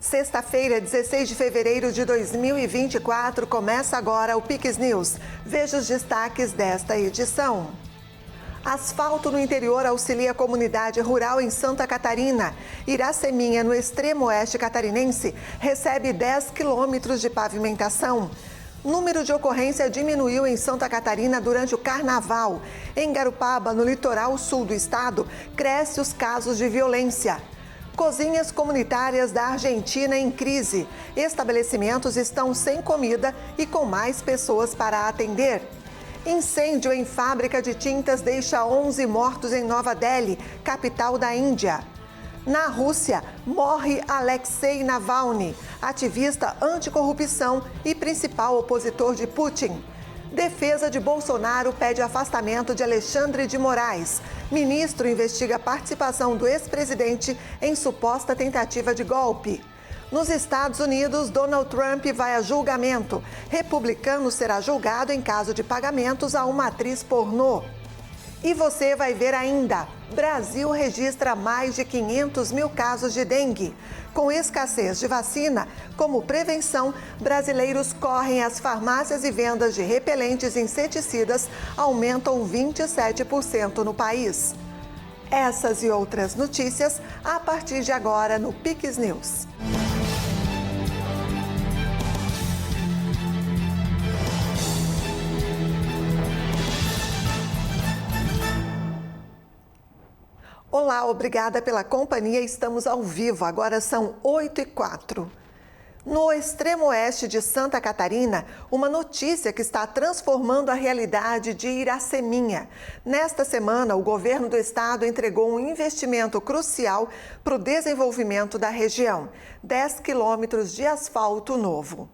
Sexta-feira, 16 de fevereiro de 2024, começa agora o Pix News. Veja os destaques desta edição. Asfalto no interior auxilia a comunidade rural em Santa Catarina. Iraceminha, no extremo oeste catarinense, recebe 10 quilômetros de pavimentação. Número de ocorrência diminuiu em Santa Catarina durante o carnaval. Em Garopaba, no litoral sul do estado, cresce os casos de violência. Cozinhas comunitárias da Argentina em crise. Estabelecimentos estão sem comida e com mais pessoas para atender. Incêndio em fábrica de tintas deixa 11 mortos em Nova Delhi, capital da Índia. Na Rússia, morre Alexei Navalny, ativista anticorrupção e principal opositor de Putin. Defesa de Bolsonaro pede afastamento de Alexandre de Moraes. Ministro investiga a participação do ex-presidente em suposta tentativa de golpe. Nos Estados Unidos, Donald Trump vai a julgamento. Republicano será julgado em caso de pagamentos a uma atriz pornô. E você vai ver ainda, Brasil registra mais de 500 mil casos de dengue. Com escassez de vacina, como prevenção, brasileiros correm às farmácias e vendas de repelentes e inseticidas aumentam 27% no país. Essas e outras notícias a partir de agora no Pix News. Olá, obrigada pela companhia. Estamos ao vivo, agora são 8h04. No extremo oeste de Santa Catarina, uma notícia que está transformando a realidade de Iraceminha. Nesta semana, o governo do estado entregou um investimento crucial para o desenvolvimento da região: 10 quilômetros de asfalto novo.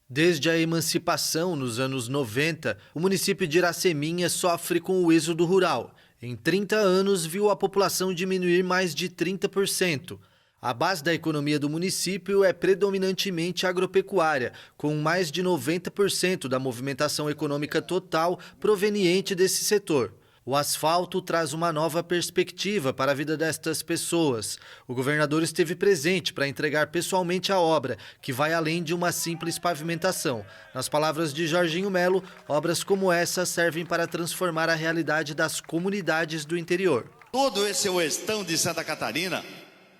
Desde a emancipação, nos anos 90, o município de Iraceminha sofre com o êxodo rural. Em 30 anos, viu a população diminuir mais de 30%. A base da economia do município é predominantemente agropecuária, com mais de 90% da movimentação econômica total proveniente desse setor. O asfalto traz uma nova perspectiva para a vida destas pessoas. O governador esteve presente para entregar pessoalmente a obra, que vai além de uma simples pavimentação. Nas palavras de Jorginho Melo, obras como essa servem para transformar a realidade das comunidades do interior. Todo esse oestão de Santa Catarina,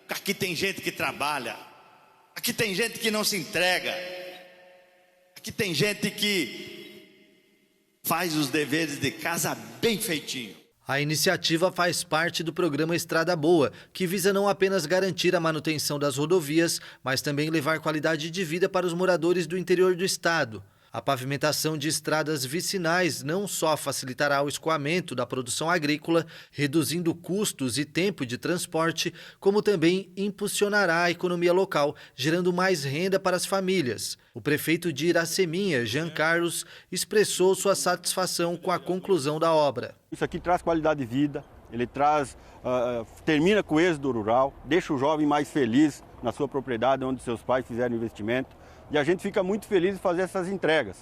aqui tem gente que trabalha, aqui tem gente que não se entrega, aqui tem gente que faz os deveres de casa bem feitinho. A iniciativa faz parte do programa Estrada Boa, que visa não apenas garantir a manutenção das rodovias, mas também levar qualidade de vida para os moradores do interior do estado. A pavimentação de estradas vicinais não só facilitará o escoamento da produção agrícola, reduzindo custos e tempo de transporte, como também impulsionará a economia local, gerando mais renda para as famílias. O prefeito de Iraceminha, Jean Carlos, expressou sua satisfação com a conclusão da obra. Isso aqui traz qualidade de vida, ele termina com o êxodo rural, deixa o jovem mais feliz na sua propriedade onde seus pais fizeram investimento. E a gente fica muito feliz de fazer essas entregas.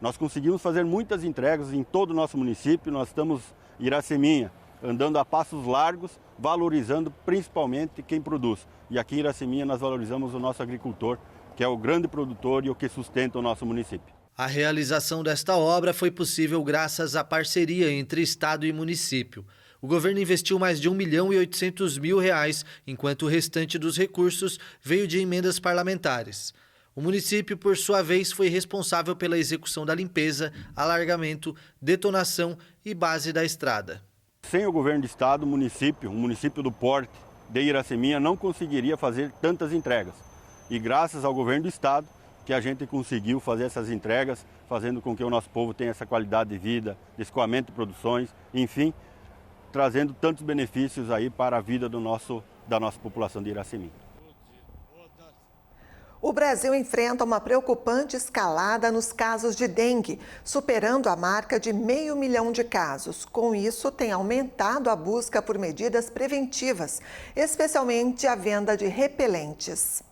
Nós conseguimos fazer muitas entregas em todo o nosso município. Nós estamos em Iraceminha, andando a passos largos, valorizando principalmente quem produz. E aqui em Iraceminha nós valorizamos o nosso agricultor, que é o grande produtor e o que sustenta o nosso município. A realização desta obra foi possível graças à parceria entre Estado e município. O governo investiu mais de R$ 1.800.000, enquanto o restante dos recursos veio de emendas parlamentares. O município, por sua vez, foi responsável pela execução da limpeza, alargamento, detonação e base da estrada. Sem o governo do estado, um município do porte de Iraceminha não conseguiria fazer tantas entregas. E graças ao governo do estado que a gente conseguiu fazer essas entregas, fazendo com que o nosso povo tenha essa qualidade de vida, de escoamento de produções, enfim, trazendo tantos benefícios aí para a vida da nossa população de Iraceminha. O Brasil enfrenta uma preocupante escalada nos casos de dengue, superando a marca de 500 mil de casos. Com isso, tem aumentado a busca por medidas preventivas, especialmente a venda de repelentes.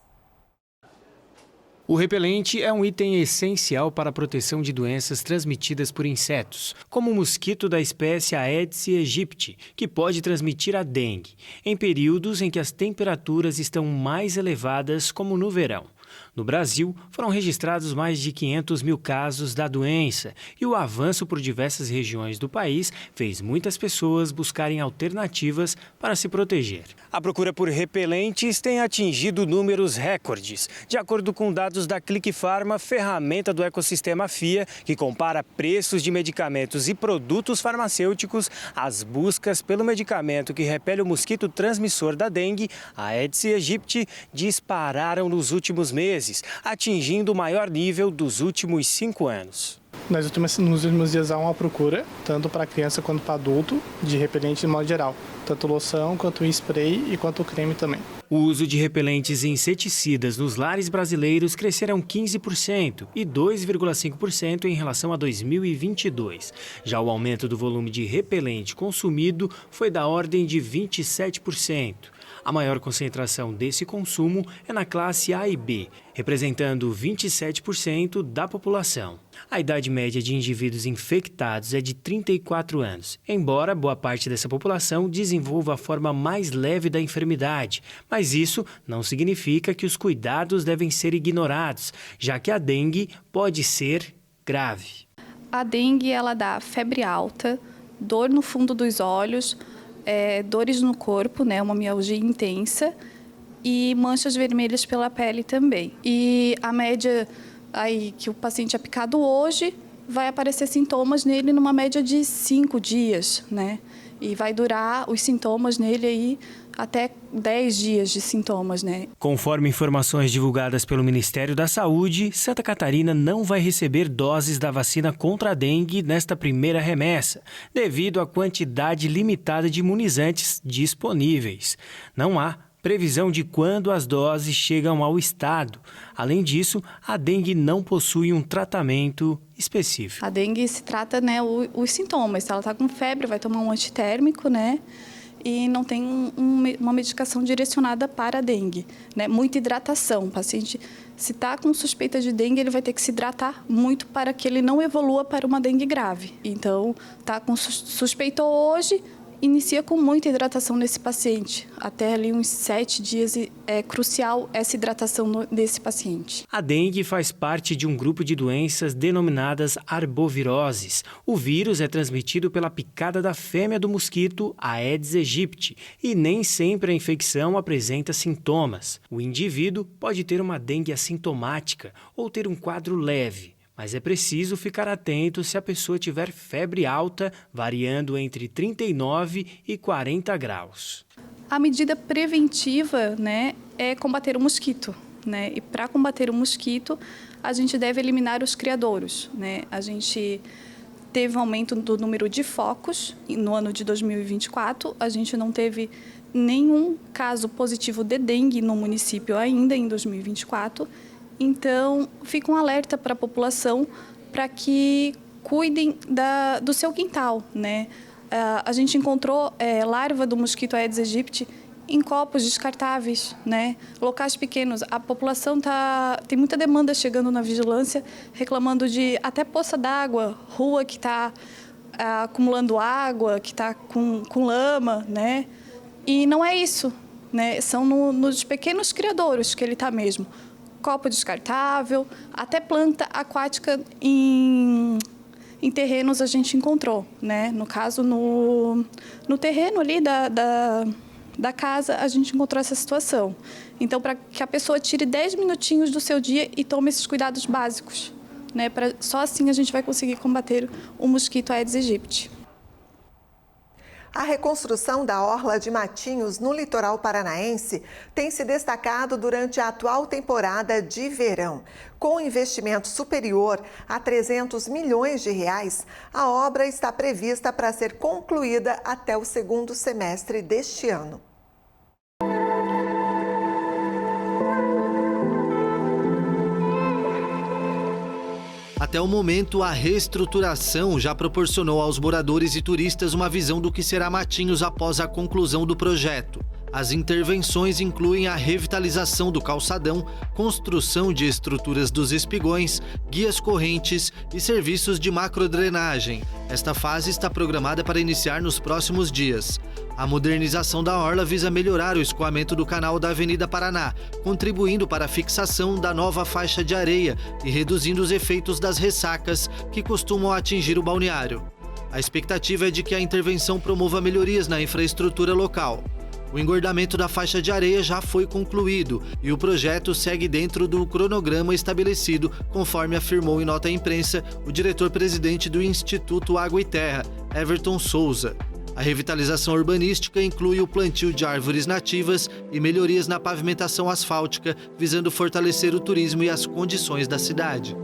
O repelente é um item essencial para a proteção de doenças transmitidas por insetos, como o mosquito da espécie Aedes aegypti, que pode transmitir a dengue, em períodos em que as temperaturas estão mais elevadas, como no verão. No Brasil, foram registrados mais de 500 mil casos da doença e o avanço por diversas regiões do país fez muitas pessoas buscarem alternativas para se proteger. A procura por repelentes tem atingido números recordes. De acordo com dados da Click Pharma, ferramenta do ecossistema FIA, que compara preços de medicamentos e produtos farmacêuticos, as buscas pelo medicamento que repele o mosquito transmissor da dengue, a Aedes aegypti, dispararam nos últimos meses, atingindo o maior nível dos últimos 5 anos. Nos últimos dias há uma procura, tanto para criança quanto para adulto, de repelente de modo geral. Tanto loção, quanto spray e quanto creme também. O uso de repelentes e inseticidas nos lares brasileiros cresceram 15% e 2,5% em relação a 2022. Já o aumento do volume de repelente consumido foi da ordem de 27%. A maior concentração desse consumo é na classe A e B, representando 27% da população. A idade média de indivíduos infectados é de 34 anos, embora boa parte dessa população desenvolva a forma mais leve da enfermidade, mas isso não significa que os cuidados devem ser ignorados, já que a dengue pode ser grave. A dengue, ela dá febre alta, dor no fundo dos olhos, dores no corpo, né, uma mialgia intensa e manchas vermelhas pela pele também. E a média aí que o paciente é picado hoje, vai aparecer sintomas nele numa média de 5 dias, né? E vai durar os sintomas nele aí até 10 dias de sintomas, né? Conforme informações divulgadas pelo Ministério da Saúde, Santa Catarina não vai receber doses da vacina contra a dengue nesta primeira remessa, devido à quantidade limitada de imunizantes disponíveis. Não há previsão de quando as doses chegam ao estado. Além disso, a dengue não possui um tratamento específico. A dengue se trata, né, os sintomas. Se ela está com febre, vai tomar um antitérmico, né? E não tem uma medicação direcionada para a dengue, né? Muita hidratação. O paciente, se está com suspeita de dengue, ele vai ter que se hidratar muito para que ele não evolua para uma dengue grave. Então, está com suspeita hoje, inicia com muita hidratação nesse paciente. Até ali uns 7 dias é crucial essa hidratação desse paciente. A dengue faz parte de um grupo de doenças denominadas arboviroses. O vírus é transmitido pela picada da fêmea do mosquito Aedes aegypti e nem sempre a infecção apresenta sintomas. O indivíduo pode ter uma dengue assintomática ou ter um quadro leve. Mas é preciso ficar atento se a pessoa tiver febre alta, variando entre 39 e 40 graus. A medida preventiva, né, é combater o mosquito, né? E para combater o mosquito, a gente deve eliminar os criadouros, né? A gente teve um aumento do número de focos no ano de 2024. A gente não teve nenhum caso positivo de dengue no município ainda em 2024. Então, fica um alerta para a população para que cuidem do seu quintal, né? A gente encontrou larva do mosquito Aedes aegypti em copos descartáveis, né? Locais pequenos. A população tem muita demanda chegando na vigilância, reclamando de até poça d'água, rua que está acumulando água, que está com lama, né? E não é isso, né? São nos pequenos criadouros que ele está mesmo. Copo descartável, até planta aquática em terrenos a gente encontrou, né? No caso, no terreno ali da casa, a gente encontrou essa situação. Então, para que a pessoa tire 10 minutinhos do seu dia e tome esses cuidados básicos, né? Só assim a gente vai conseguir combater o mosquito Aedes aegypti. A reconstrução da orla de Matinhos, no litoral paranaense, tem se destacado durante a atual temporada de verão. Com investimento superior a 300 milhões de reais, a obra está prevista para ser concluída até o segundo semestre deste ano. Até o momento, a reestruturação já proporcionou aos moradores e turistas uma visão do que será Matinhos após a conclusão do projeto. As intervenções incluem a revitalização do calçadão, construção de estruturas dos espigões, guias correntes e serviços de macrodrenagem. Esta fase está programada para iniciar nos próximos dias. A modernização da orla visa melhorar o escoamento do canal da Avenida Paraná, contribuindo para a fixação da nova faixa de areia e reduzindo os efeitos das ressacas que costumam atingir o balneário. A expectativa é de que a intervenção promova melhorias na infraestrutura local. O engordamento da faixa de areia já foi concluído e o projeto segue dentro do cronograma estabelecido, conforme afirmou em nota à imprensa o diretor-presidente do Instituto Água e Terra, Everton Souza. A revitalização urbanística inclui o plantio de árvores nativas e melhorias na pavimentação asfáltica, visando fortalecer o turismo e as condições da cidade.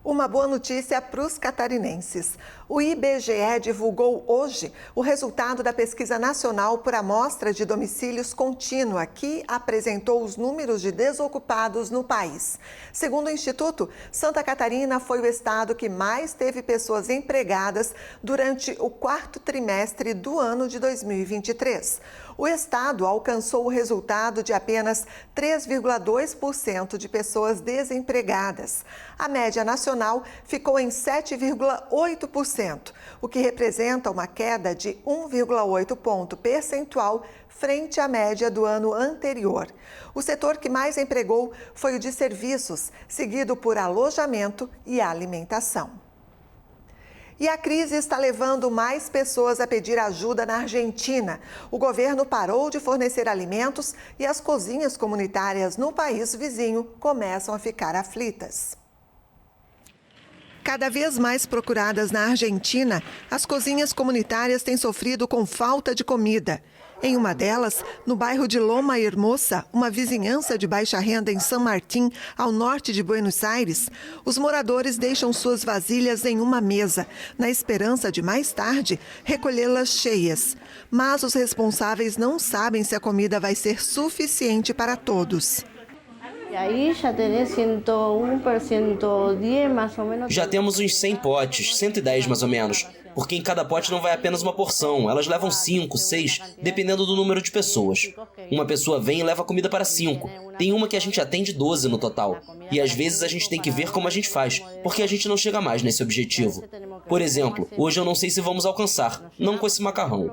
Uma boa notícia para os catarinenses. O IBGE divulgou hoje o resultado da Pesquisa Nacional por Amostra de Domicílios Contínua, que apresentou os números de desocupados no país. Segundo o Instituto, Santa Catarina foi o estado que mais teve pessoas empregadas durante o quarto trimestre do ano de 2023. O estado alcançou o resultado de apenas 3,2% de pessoas desempregadas. A média nacional ficou em 7,8%, o que representa uma queda de 1,8 ponto percentual frente à média do ano anterior. O setor que mais empregou foi o de serviços, seguido por alojamento e alimentação. E a crise está levando mais pessoas a pedir ajuda na Argentina. O governo parou de fornecer alimentos e as cozinhas comunitárias no país vizinho começam a ficar aflitas. Cada vez mais procuradas na Argentina, as cozinhas comunitárias têm sofrido com falta de comida. Em uma delas, no bairro de Loma Hermosa, uma vizinhança de baixa renda em San Martín, ao norte de Buenos Aires, os moradores deixam suas vasilhas em uma mesa, na esperança de mais tarde recolhê-las cheias. Mas os responsáveis não sabem se a comida vai ser suficiente para todos. Já temos uns 100 potes, 110 mais ou menos, porque em cada pote não vai apenas uma porção, elas levam 5, 6, dependendo do número de pessoas. Uma pessoa vem e leva comida para 5, tem uma que a gente atende 12 no total, e às vezes a gente tem que ver como a gente faz, porque a gente não chega mais nesse objetivo. Por exemplo, hoje eu não sei se vamos alcançar, não com esse macarrão.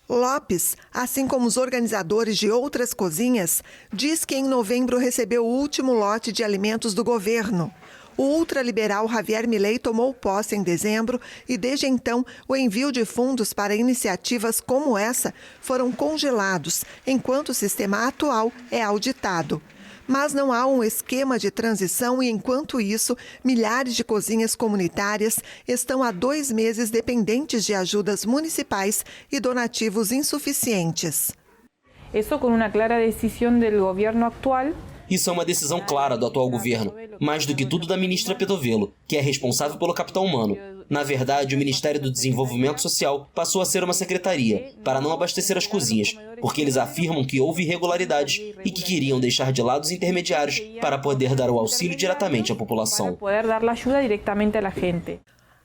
Lopes, assim como os organizadores de outras cozinhas, diz que em novembro recebeu o último lote de alimentos do governo. O ultraliberal Javier Milei tomou posse em dezembro e, desde então, o envio de fundos para iniciativas como essa foram congelados, enquanto o sistema atual é auditado. Mas não há um esquema de transição e, enquanto isso, milhares de cozinhas comunitárias estão há 2 meses dependentes de ajudas municipais e donativos insuficientes. Isso com uma clara decisão do governo atual. Isso é uma decisão clara do atual governo, mais do que tudo da ministra Petovello, que é responsável pelo capital humano. Na verdade, o Ministério do Desenvolvimento Social passou a ser uma secretaria, para não abastecer as cozinhas, porque eles afirmam que houve irregularidades e que queriam deixar de lado os intermediários para poder dar o auxílio diretamente à população.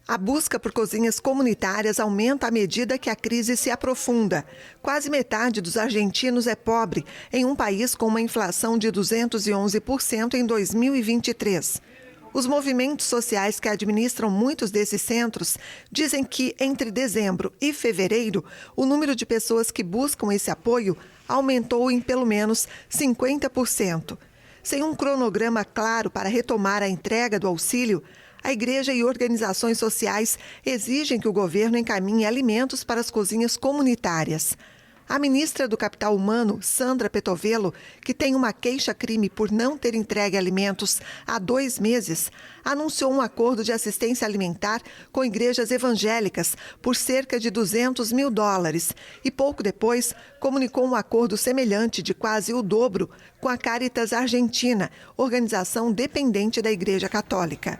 A busca por cozinhas comunitárias aumenta à medida que a crise se aprofunda. Quase metade dos argentinos é pobre, em um país com uma inflação de 211% em 2023. Os movimentos sociais que administram muitos desses centros dizem que, entre dezembro e fevereiro, o número de pessoas que buscam esse apoio aumentou em pelo menos 50%. Sem um cronograma claro para retomar a entrega do auxílio, a igreja e organizações sociais exigem que o governo encaminhe alimentos para as cozinhas comunitárias. A ministra do Capital Humano, Sandra Petovello, que tem uma queixa-crime por não ter entregue alimentos há 2 meses, anunciou um acordo de assistência alimentar com igrejas evangélicas por cerca de $200 mil e pouco depois comunicou um acordo semelhante de quase o dobro com a Caritas Argentina, organização dependente da Igreja Católica.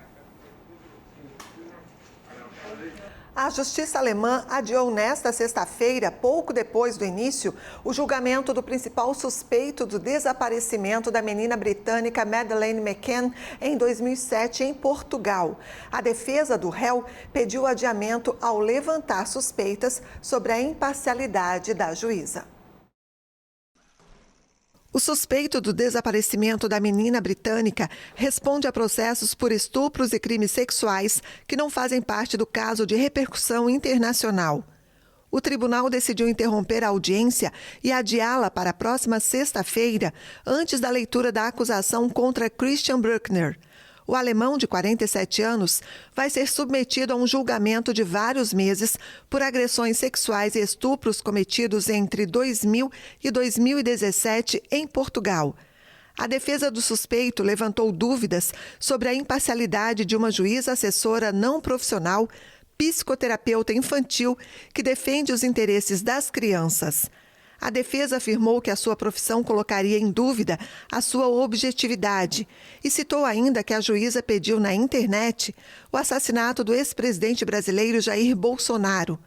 A justiça alemã adiou nesta sexta-feira, pouco depois do início, o julgamento do principal suspeito do desaparecimento da menina britânica Madeleine McCann em 2007 em Portugal. A defesa do réu pediu adiamento ao levantar suspeitas sobre a imparcialidade da juíza. O suspeito do desaparecimento da menina britânica responde a processos por estupros e crimes sexuais que não fazem parte do caso de repercussão internacional. O tribunal decidiu interromper a audiência e adiá-la para a próxima sexta-feira, antes da leitura da acusação contra Christian Bruckner. O alemão, de 47 anos, vai ser submetido a um julgamento de vários meses por agressões sexuais e estupros cometidos entre 2000 e 2017 em Portugal. A defesa do suspeito levantou dúvidas sobre a imparcialidade de uma juíza assessora não profissional, psicoterapeuta infantil, que defende os interesses das crianças. A defesa afirmou que a sua profissão colocaria em dúvida a sua objetividade e citou ainda que a juíza pediu na internet o assassinato do ex-presidente brasileiro Jair Bolsonaro.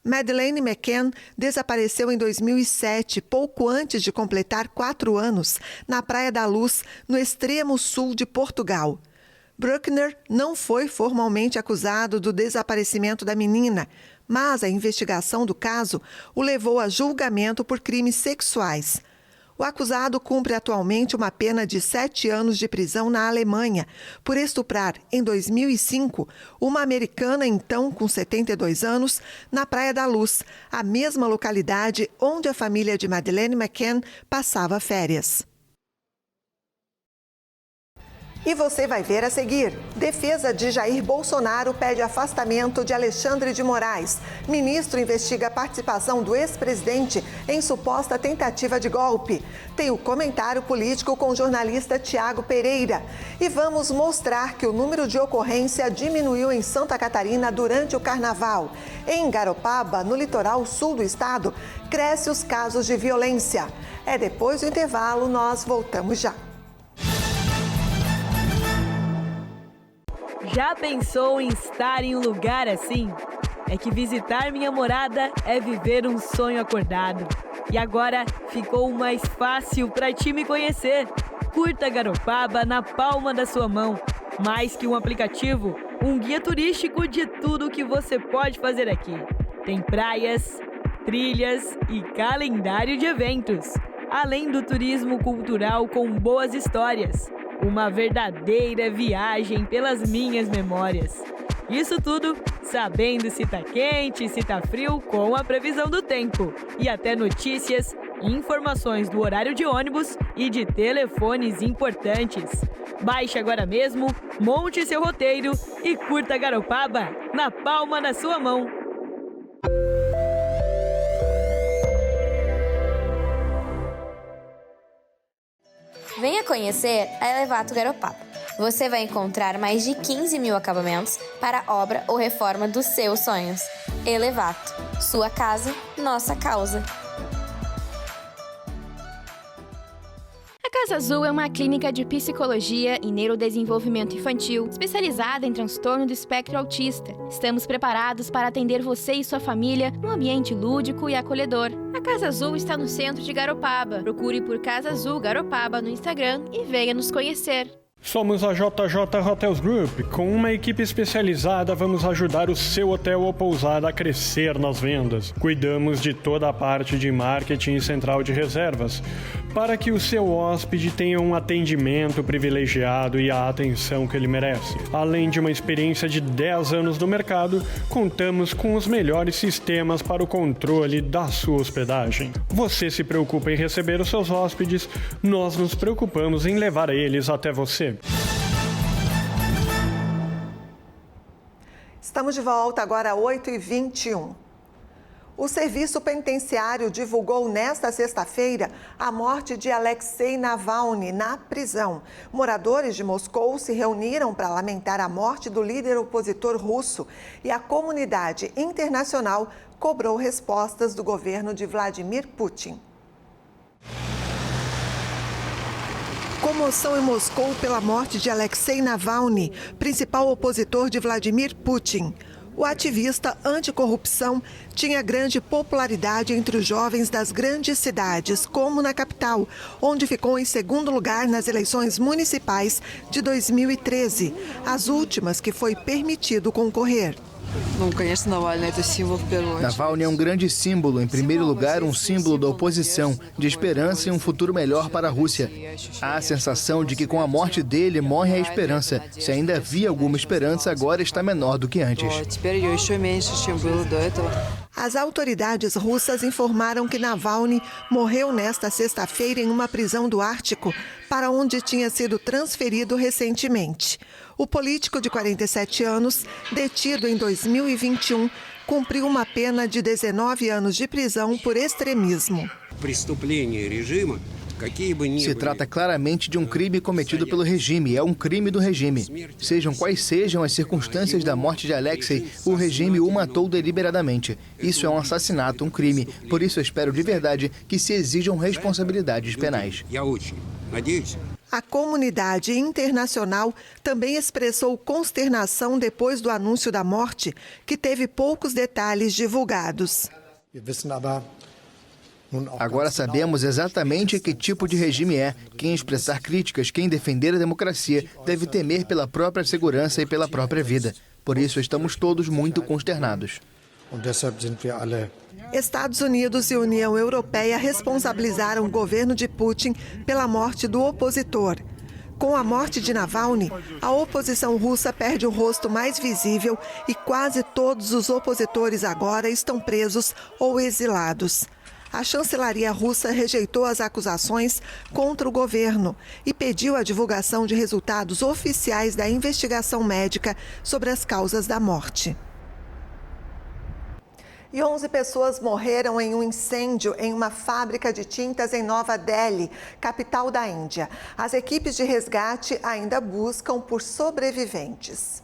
Madeleine McCann desapareceu em 2007, pouco antes de completar 4 anos, na Praia da Luz, no extremo sul de Portugal. Bruckner não foi formalmente acusado do desaparecimento da menina, mas a investigação do caso o levou a julgamento por crimes sexuais. O acusado cumpre atualmente uma pena de 7 anos de prisão na Alemanha por estuprar, em 2005, uma americana, então com 72 anos, na Praia da Luz, a mesma localidade onde a família de Madeleine McCann passava férias. E você vai ver a seguir. Defesa de Jair Bolsonaro pede afastamento de Alexandre de Moraes. Ministro investiga a participação do ex-presidente em suposta tentativa de golpe. Tem o comentário político com o jornalista Tiago Pereira. E vamos mostrar que o número de ocorrência diminuiu em Santa Catarina durante o carnaval. Em Garopaba, no litoral sul do estado, crescem os casos de violência. É depois do intervalo, nós voltamos já. Já pensou em estar em um lugar assim? É que visitar minha morada é viver um sonho acordado. E agora ficou mais fácil para ti me conhecer. Curta Garopaba na palma da sua mão. Mais que um aplicativo, um guia turístico de tudo o que você pode fazer aqui. Tem praias, trilhas e calendário de eventos. Além do turismo cultural com boas histórias. Uma verdadeira viagem pelas minhas memórias. Isso tudo sabendo se tá quente, se tá frio, com a previsão do tempo. E até notícias, informações do horário de ônibus e de telefones importantes. Baixe agora mesmo, monte seu roteiro e curta Garopaba na palma da sua mão. Venha conhecer a Elevato Garopaba. Você vai encontrar mais de 15 mil acabamentos para a obra ou reforma dos seus sonhos. Elevato. Sua casa, nossa causa. A Casa Azul é uma clínica de psicologia e neurodesenvolvimento infantil especializada em transtorno do espectro autista. Estamos preparados para atender você e sua família num ambiente lúdico e acolhedor. A Casa Azul está no centro de Garopaba. Procure por Casa Azul Garopaba no Instagram e venha nos conhecer. Somos a JJ Hotels Group. Com uma equipe especializada, vamos ajudar o seu hotel ou pousada a crescer nas vendas. Cuidamos de toda a parte de marketing e central de reservas, para que o seu hóspede tenha um atendimento privilegiado e a atenção que ele merece. Além de uma experiência de 10 anos no mercado, contamos com os melhores sistemas para o controle da sua hospedagem. Você se preocupa em receber os seus hóspedes, nós nos preocupamos em levar eles até você. Estamos de volta agora às 8h21. O Serviço Penitenciário divulgou nesta sexta-feira a morte de Alexei Navalny na prisão. Moradores de Moscou se reuniram para lamentar a morte do líder opositor russo e a comunidade internacional cobrou respostas do governo de Vladimir Putin. Comoção em Moscou pela morte de Alexei Navalny, principal opositor de Vladimir Putin. O ativista anticorrupção tinha grande popularidade entre os jovens das grandes cidades, como na capital, onde ficou em segundo lugar nas eleições municipais de 2013, as últimas que foi permitido concorrer. Navalny é um grande símbolo, em primeiro lugar, um símbolo da oposição, de esperança e um futuro melhor para a Rússia. Há a sensação de que com a morte dele morre a esperança. Se ainda havia alguma esperança, agora está menor do que antes. As autoridades russas informaram que Navalny morreu nesta sexta-feira em uma prisão do Ártico, para onde tinha sido transferido recentemente. O político de 47 anos, detido em 2021, cumpriu uma pena de 19 anos de prisão por extremismo. Se trata claramente de um crime cometido pelo regime, é um crime do regime. Sejam quais sejam as circunstâncias da morte de Alexei, o regime o matou deliberadamente. Isso é um assassinato, um crime. Por isso eu espero de verdade que se exijam responsabilidades penais. A comunidade internacional também expressou consternação depois do anúncio da morte, que teve poucos detalhes divulgados. Agora sabemos exatamente que tipo de regime é. Quem expressar críticas, quem defender a democracia, deve temer pela própria segurança e pela própria vida. Por isso estamos todos muito consternados. Estados Unidos e União Europeia responsabilizaram o governo de Putin pela morte do opositor. Com a morte de Navalny, a oposição russa perde o rosto mais visível e quase todos os opositores agora estão presos ou exilados. A chancelaria russa rejeitou as acusações contra o governo e pediu a divulgação de resultados oficiais da investigação médica sobre as causas da morte. E 11 pessoas morreram em um incêndio em uma fábrica de tintas em Nova Delhi, capital da Índia. As equipes de resgate ainda buscam por sobreviventes.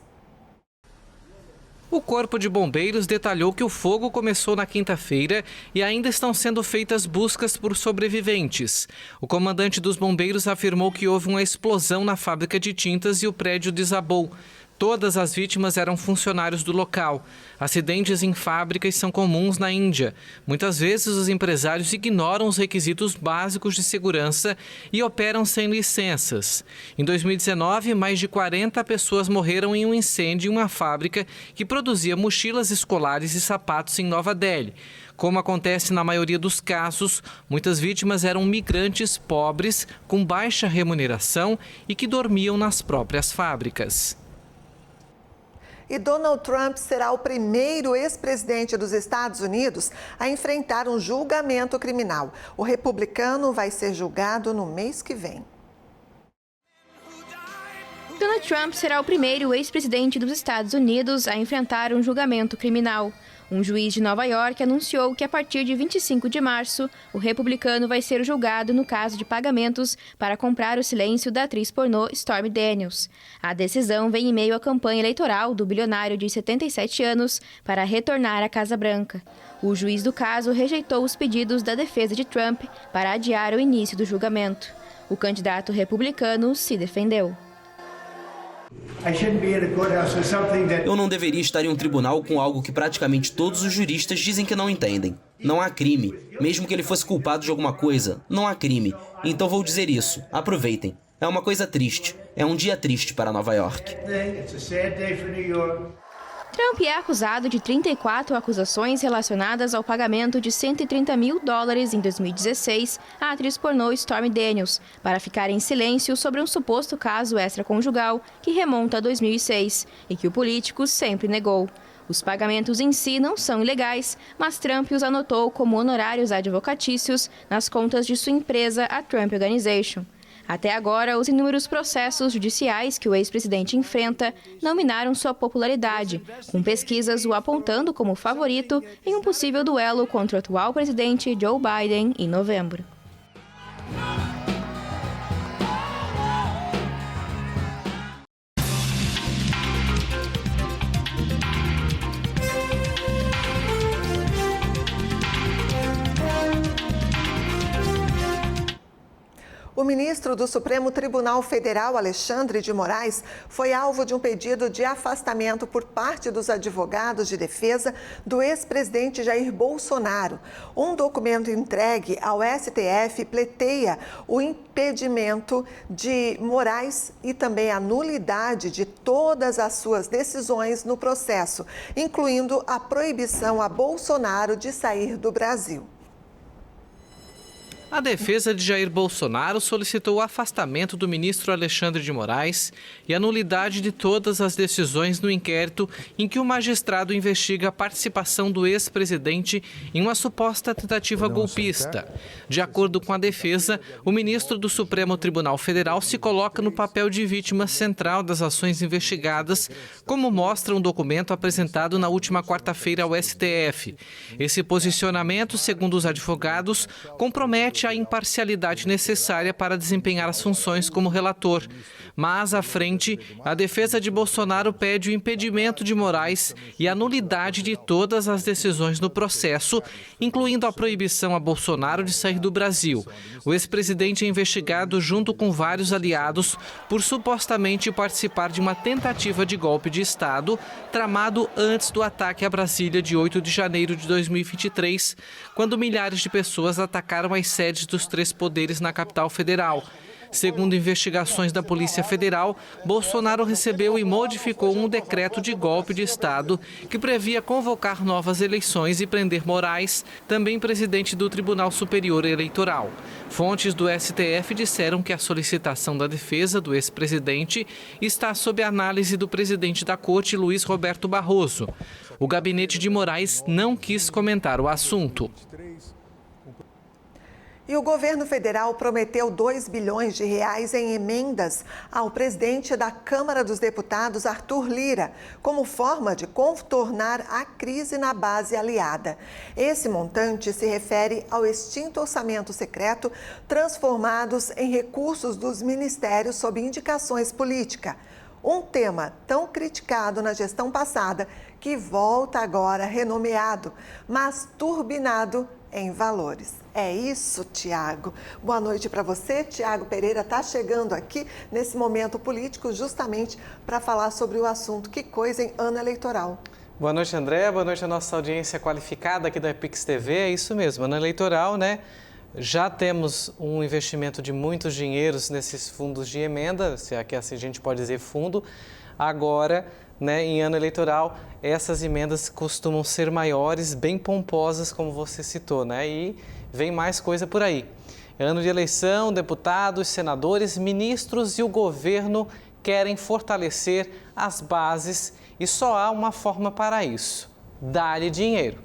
O Corpo de Bombeiros detalhou que o fogo começou na quinta-feira e ainda estão sendo feitas buscas por sobreviventes. O comandante dos bombeiros afirmou que houve uma explosão na fábrica de tintas e o prédio desabou. Todas as vítimas eram funcionários do local. Acidentes em fábricas são comuns na Índia. Muitas vezes os empresários ignoram os requisitos básicos de segurança e operam sem licenças. Em 2019, mais de 40 pessoas morreram em um incêndio em uma fábrica que produzia mochilas escolares e sapatos em Nova Delhi. Como acontece na maioria dos casos, muitas vítimas eram migrantes pobres, com baixa remuneração e que dormiam nas próprias fábricas. E Donald Trump será o primeiro ex-presidente dos Estados Unidos a enfrentar um julgamento criminal. O republicano vai ser julgado no mês que vem. Donald Trump será o primeiro ex-presidente dos Estados Unidos a enfrentar um julgamento criminal. Um juiz de Nova York anunciou que a partir de 25 de março, o republicano vai ser julgado no caso de pagamentos para comprar o silêncio da atriz pornô Stormy Daniels. A decisão vem em meio à campanha eleitoral do bilionário de 77 anos para retornar à Casa Branca. O juiz do caso rejeitou os pedidos da defesa de Trump para adiar o início do julgamento. O candidato republicano se defendeu. Eu não deveria estar em um tribunal com algo que praticamente todos os juristas dizem que não entendem. Não há crime. Mesmo que ele fosse culpado de alguma coisa, não há crime. Então vou dizer isso. Aproveitem. É uma coisa triste. É um dia triste para Nova York. Trump é acusado de 34 acusações relacionadas ao pagamento de $130 mil em 2016 à atriz pornô Stormy Daniels, para ficar em silêncio sobre um suposto caso extraconjugal que remonta a 2006 e que o político sempre negou. Os pagamentos em si não são ilegais, mas Trump os anotou como honorários advocatícios nas contas de sua empresa, a Trump Organization. Até agora, os inúmeros processos judiciais que o ex-presidente enfrenta não minaram sua popularidade, com pesquisas o apontando como favorito em um possível duelo contra o atual presidente Joe Biden em novembro. O O ministro do Supremo Tribunal Federal, Alexandre de Moraes, foi alvo de um pedido de afastamento por parte dos advogados de defesa do ex-presidente Jair Bolsonaro. Um documento entregue ao STF pleiteia o impedimento de Moraes e também a nulidade de todas as suas decisões no processo, incluindo a proibição a Bolsonaro de sair do Brasil. A defesa de Jair Bolsonaro solicitou o afastamento do ministro Alexandre de Moraes e a nulidade de todas as decisões no inquérito em que o magistrado investiga a participação do ex-presidente em uma suposta tentativa golpista. De acordo com a defesa, o ministro do Supremo Tribunal Federal se coloca no papel de vítima central das ações investigadas, como mostra um documento apresentado na última quarta-feira ao STF. Esse posicionamento, segundo os advogados, compromete a imparcialidade necessária para desempenhar as funções como relator. Mas, à frente, a defesa de Bolsonaro pede o impedimento de Moraes e a nulidade de todas as decisões no processo, incluindo a proibição a Bolsonaro de sair do Brasil. O ex-presidente é investigado junto com vários aliados por supostamente participar de uma tentativa de golpe de Estado tramado antes do ataque a Brasília de 8 de janeiro de 2023, quando milhares de pessoas atacaram as sedes dos três poderes na capital federal. Segundo investigações da Polícia Federal, Bolsonaro recebeu e modificou um decreto de golpe de Estado que previa convocar novas eleições e prender Moraes, também presidente do Tribunal Superior Eleitoral. Fontes do STF disseram que a solicitação da defesa do ex-presidente está sob análise do presidente da Corte, Luiz Roberto Barroso. O gabinete de Moraes não quis comentar o assunto. E o governo federal prometeu 2 bilhões de reais em emendas ao presidente da Câmara dos Deputados, Arthur Lira, como forma de contornar a crise na base aliada. Esse montante se refere ao extinto orçamento secreto, transformados em recursos dos ministérios sob indicações políticas. Um tema tão criticado na gestão passada que volta agora renomeado, mas turbinado em valores. É isso, Tiago. Boa noite para você. Tiago Pereira está chegando aqui nesse momento político justamente para falar sobre o assunto. Que coisa em ano eleitoral. Boa noite, André. Boa noite à nossa audiência qualificada aqui da Pix TV. É isso mesmo, ano eleitoral, né? Já temos um investimento de muitos dinheiros nesses fundos de emenda, se é que assim a gente pode dizer fundo. Agora, né, em ano eleitoral, essas emendas costumam ser maiores, bem pomposas, como você citou, né? E vem mais coisa por aí. Ano de eleição, deputados, senadores, ministros e o governo querem fortalecer as bases e só há uma forma para isso: dar-lhe dinheiro.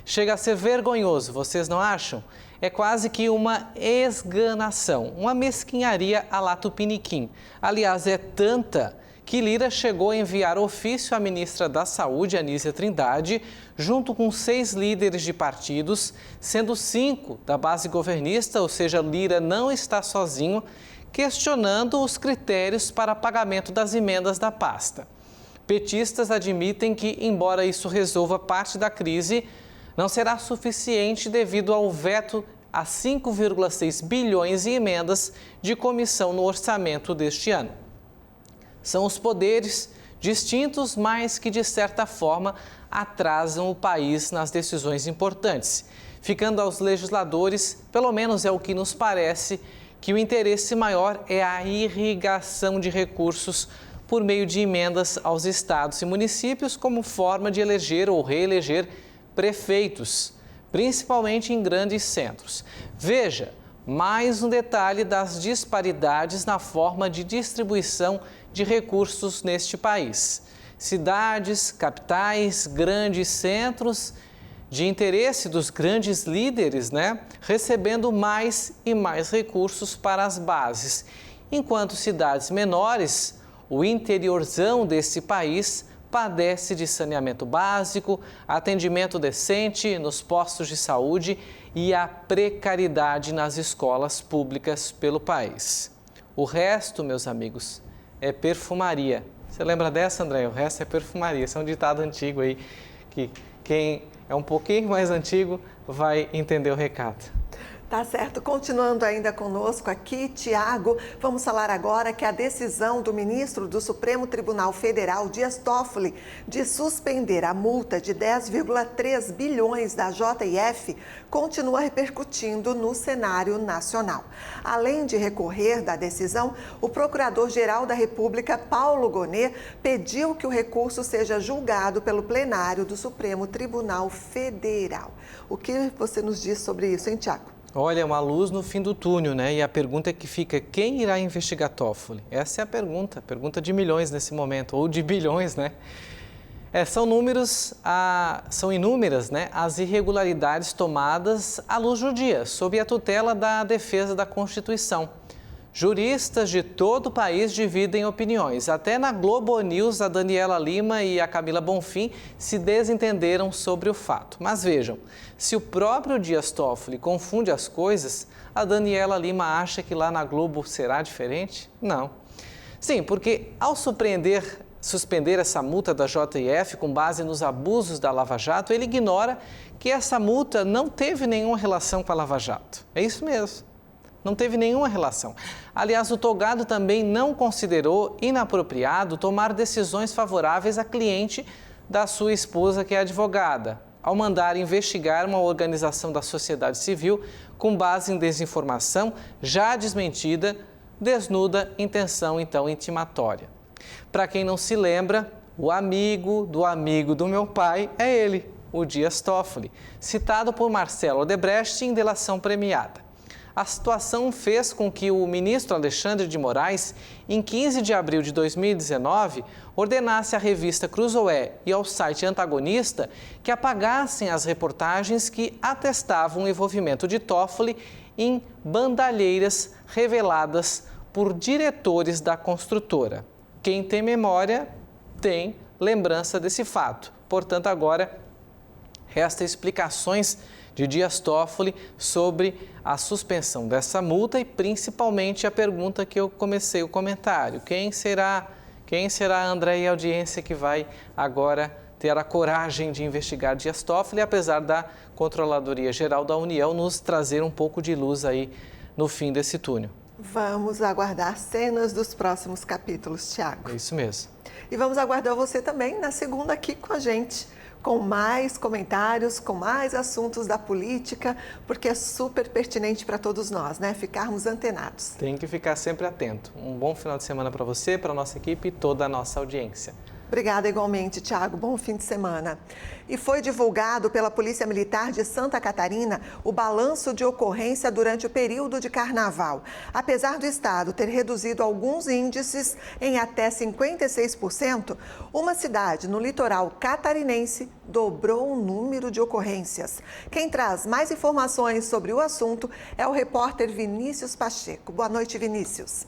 Chega a ser vergonhoso, vocês não acham? É quase que uma esganação, uma mesquinharia à la Tupiniquim. Aliás, é tanta que Lira chegou a enviar ofício à ministra da Saúde, Anísia Trindade, junto com 6 líderes de partidos, sendo 5 da base governista, ou seja, Lira não está sozinho, questionando os critérios para pagamento das emendas da pasta. Petistas admitem que, embora isso resolva parte da crise, não será suficiente devido ao veto a 5,6 bilhões em emendas de comissão no orçamento deste ano. São os poderes distintos, mas que, de certa forma, atrasam o país nas decisões importantes, ficando aos legisladores, pelo menos é o que nos parece, que o interesse maior é a irrigação de recursos por meio de emendas aos estados e municípios como forma de eleger ou reeleger prefeitos, principalmente em grandes centros. Veja, mais um detalhe das disparidades na forma de distribuição de recursos neste país. Cidades, capitais, grandes centros de interesse dos grandes líderes, né? Recebendo mais e mais recursos para as bases, enquanto cidades menores, o interiorzão desse país, padece de saneamento básico, atendimento decente nos postos de saúde e a precariedade nas escolas públicas pelo país. O resto, meus amigos, é perfumaria. Você lembra dessa, André? O resto é perfumaria. Esse é um ditado antigo aí, que quem é um pouquinho mais antigo vai entender o recado. Tá certo. Continuando ainda conosco aqui, Tiago, vamos falar agora que a decisão do ministro do Supremo Tribunal Federal, Dias Toffoli, de suspender a multa de 10,3 bilhões da JF continua repercutindo no cenário nacional. Além de recorrer da decisão, o Procurador-Geral da República, Paulo Gonet, pediu que o recurso seja julgado pelo plenário do Supremo Tribunal Federal. O que você nos diz sobre isso, hein, Tiago? Olha, uma luz no fim do túnel, né? E a pergunta que fica, quem irá investigar Toffoli? Essa é a pergunta de milhões nesse momento, ou de bilhões, né? São inúmeras, né, as irregularidades tomadas à luz do dia, sob a tutela da defesa da Constituição. Juristas de todo o país dividem opiniões. Até na Globo News, a Daniela Lima e a Camila Bonfim se desentenderam sobre o fato. Mas vejam, se o próprio Dias Toffoli confunde as coisas, a Daniela Lima acha que lá na Globo será diferente? Não. Sim, porque ao suspender essa multa da JF com base nos abusos da Lava Jato, ele ignora que essa multa não teve nenhuma relação com a Lava Jato. É isso mesmo. Não teve nenhuma relação. Aliás, o togado também não considerou inapropriado tomar decisões favoráveis à cliente da sua esposa, que é advogada, ao mandar investigar uma organização da sociedade civil com base em desinformação já desmentida, desnuda intenção, então, intimatória. Para quem não se lembra, o amigo do meu pai é ele, o Dias Toffoli, citado por Marcelo Odebrecht em delação premiada. A situação fez com que o ministro Alexandre de Moraes, em 15 de abril de 2019, ordenasse à revista Cruzoé e ao site Antagonista que apagassem as reportagens que atestavam o envolvimento de Toffoli em bandalheiras reveladas por diretores da construtora. Quem tem memória tem lembrança desse fato. Portanto, agora resta explicações de Dias Toffoli sobre a suspensão dessa multa e principalmente a pergunta que eu comecei o comentário. Quem será André e a audiência que vai agora ter a coragem de investigar Dias Toffoli, apesar da Controladoria Geral da União nos trazer um pouco de luz aí no fim desse túnel? Vamos aguardar cenas dos próximos capítulos, Tiago. É isso mesmo. E vamos aguardar você também na segunda aqui com a gente, com mais comentários, com mais assuntos da política, porque é super pertinente para todos nós, né? Ficarmos antenados. Tem que ficar sempre atento. Um bom final de semana para você, para a nossa equipe e toda a nossa audiência. Obrigada igualmente, Tiago. Bom fim de semana. E foi divulgado pela Polícia Militar de Santa Catarina o balanço de ocorrência durante o período de carnaval. Apesar do estado ter reduzido alguns índices em até 56%, uma cidade no litoral catarinense dobrou o número de ocorrências. Quem traz mais informações sobre o assunto é o repórter Vinícius Pacheco. Boa noite, Vinícius.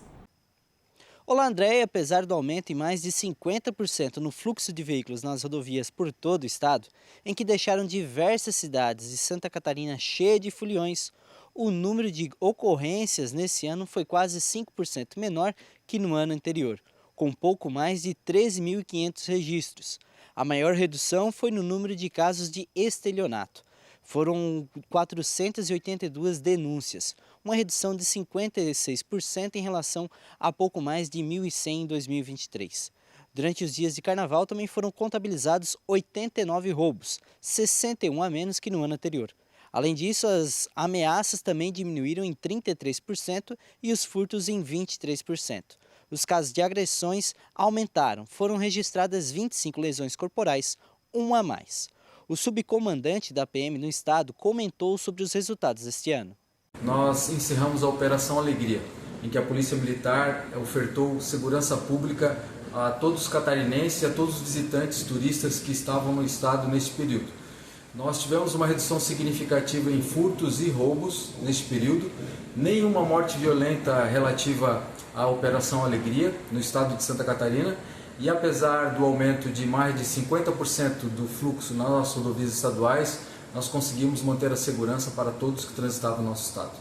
Olá, André. Apesar do aumento em mais de 50% no fluxo de veículos nas rodovias por todo o estado, em que deixaram diversas cidades de Santa Catarina cheias de foliões, o número de ocorrências nesse ano foi quase 5% menor que no ano anterior, com pouco mais de 13.500 registros. A maior redução foi no número de casos de estelionato. Foram 482 denúncias, uma redução de 56% em relação a pouco mais de 1.100 em 2023. Durante os dias de carnaval também foram contabilizados 89 roubos, 61 a menos que no ano anterior. Além disso, as ameaças também diminuíram em 33% e os furtos em 23%. Os casos de agressões aumentaram, foram registradas 25 lesões corporais, uma a mais. O subcomandante da PM no estado comentou sobre os resultados deste ano. Nós encerramos a Operação Alegria, em que a Polícia Militar ofertou segurança pública a todos os catarinenses e a todos os visitantes turistas que estavam no estado neste período. Nós tivemos uma redução significativa em furtos e roubos neste período, nenhuma morte violenta relativa à Operação Alegria no estado de Santa Catarina. E apesar do aumento de mais de 50% do fluxo nas nossas rodovias estaduais, nós conseguimos manter a segurança para todos que transitavam no nosso estado.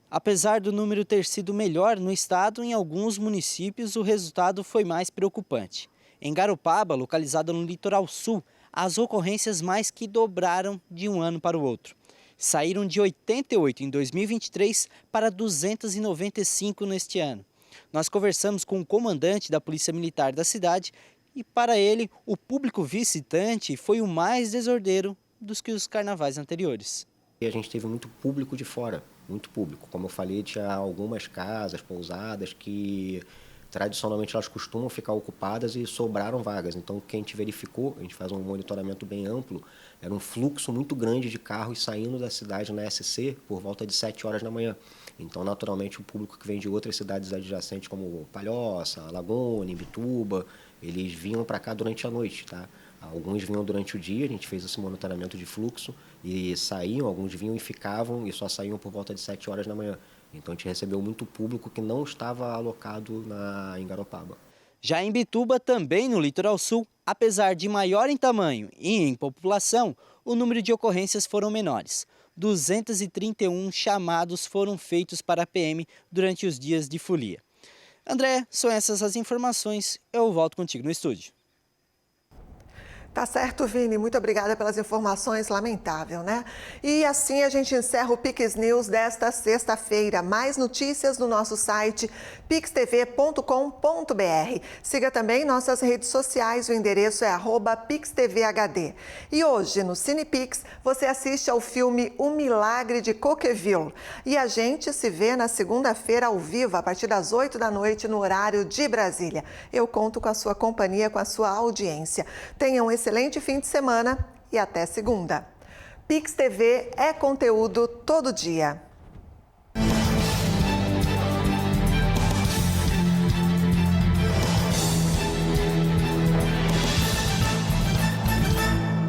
Apesar do número ter sido melhor no estado, em alguns municípios o resultado foi mais preocupante. Em Garopaba, localizada no litoral sul, as ocorrências mais que dobraram de um ano para o outro. saíram de 88 em 2023 para 295 neste ano. Nós conversamos com o comandante da Polícia Militar da cidade e, para ele, o público visitante foi o mais desordeiro dos que os carnavais anteriores. A gente teve muito público de fora, muito público. Como eu falei, tinha algumas casas, pousadas que tradicionalmente elas costumam ficar ocupadas e sobraram vagas. Então, o que a gente verificou, a gente faz um monitoramento bem amplo, era um fluxo muito grande de carros saindo da cidade na SC por volta de 7 horas da manhã. Então, naturalmente, o público que vem de outras cidades adjacentes, como Palhoça, Laguna, Imbituba, eles vinham para cá durante a noite, tá? Alguns vinham durante o dia, a gente fez esse monitoramento de fluxo e saíam, alguns vinham e ficavam e só saíam por volta de 7 horas da manhã. Então a gente recebeu muito público que não estava alocado em Garopaba. Já em Imbituba, também no litoral sul, apesar de maior em tamanho e em população, o número de ocorrências foram menores. 231 chamados foram feitos para a PM durante os dias de folia. André, são essas as informações, eu volto contigo no estúdio. Tá certo, Vini. Muito obrigada pelas informações. Lamentável, né? E assim a gente encerra o Pix News desta sexta-feira. Mais notícias no nosso site pixtv.com.br. Siga também nossas redes sociais. O endereço é @pixtvhd. E hoje, no CinePix, você assiste ao filme O Milagre de Coqueville. E a gente se vê na segunda-feira ao vivo, a partir das 8 da noite, no horário de Brasília. Eu conto com a sua companhia, com a sua audiência. Tenham um excelente fim de semana e até segunda. Pix TV é conteúdo todo dia.